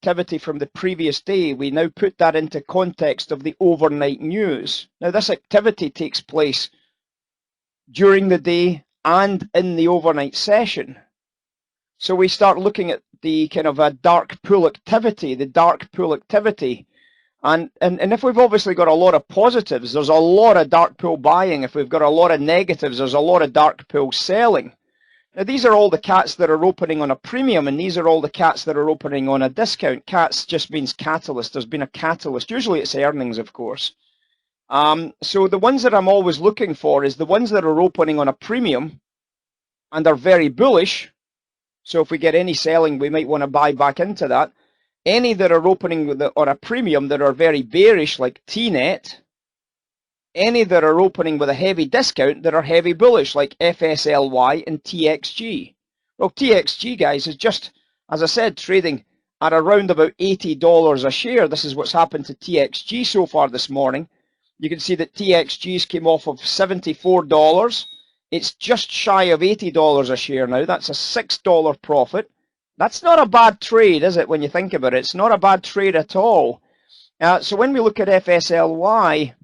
activity from the previous day, we now put that into context of the overnight news. Now, this activity takes place during the day and in the overnight session. So we start looking at the kind of a dark pool activity, And if we've obviously got a lot of positives, there's a lot of dark pool buying. If we've got a lot of negatives, there's a lot of dark pool selling. Now, these are all the cats that are opening on a premium, and these are all the cats that are opening on a discount. Cats just means catalyst. There's been a catalyst. Usually it's earnings, of course. So the ones that I'm always looking for is the ones that are opening on a premium and are very bullish. So if we get any selling, we might want to buy back into that. Any that are opening on a premium that are very bearish, like TNet. Any that are opening with a heavy discount that are heavy bullish, like FSLY and TXG. Well, TXG, guys, is just, as I said, trading at around about $80 a share. This is what's happened to TXG so far this morning. You can see that TXG's came off of $74. It's just shy of $80 a share now. That's a $6 profit. That's not a bad trade, is it, when you think about it? It's not a bad trade at all. So when we look at FSLY,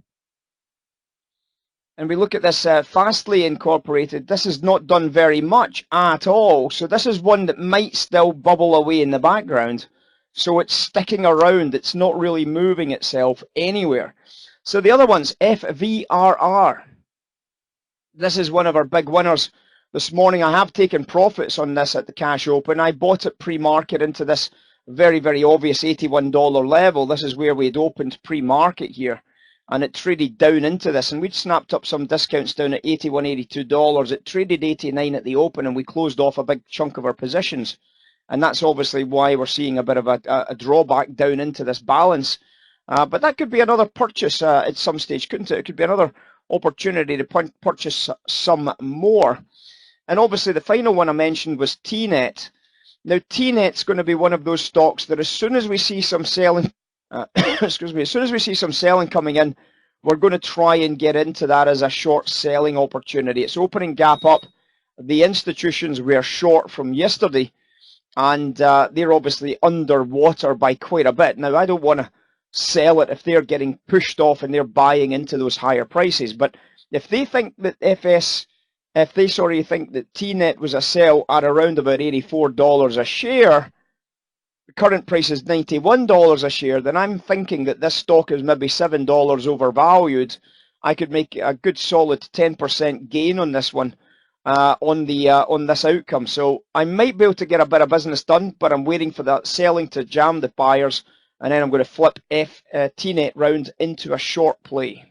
and we look at this Fastly Incorporated, this has not done very much at all. So this is one that might still bubble away in the background. So it's sticking around. It's not really moving itself anywhere. So the other one's FVRR. This is one of our big winners this morning. I have taken profits on this at the cash open. I bought it pre-market into this very, very obvious $81 level. This is where we'd opened pre-market here. And it traded down into this, and we'd snapped up some discounts down at $81, $82. It traded 89 at the open, and we closed off a big chunk of our positions. And that's obviously why we're seeing a bit of a drawback down into this balance. But that could be another purchase at some stage, couldn't it? It could be another opportunity to purchase some more. And obviously the final one I mentioned was TNet. Now TNet's going to be one of those stocks that as soon as we see some selling, excuse me, as soon as we see some selling coming in, we're going to try and get into that as a short selling opportunity. It's opening gap up. The institutions were short from yesterday, and they're obviously underwater by quite a bit. Now, I don't want to sell it if they're getting pushed off and they're buying into those higher prices. But if they think that think that TNet was a sell at around about $84 a share, the current price is $91 a share, then I'm thinking that this stock is maybe $7 overvalued. I could make a good solid 10% gain on this one, on this outcome. So I might be able to get a bit of business done, but I'm waiting for that selling to jam the buyers, and then I'm going to flip TNet round into a short play.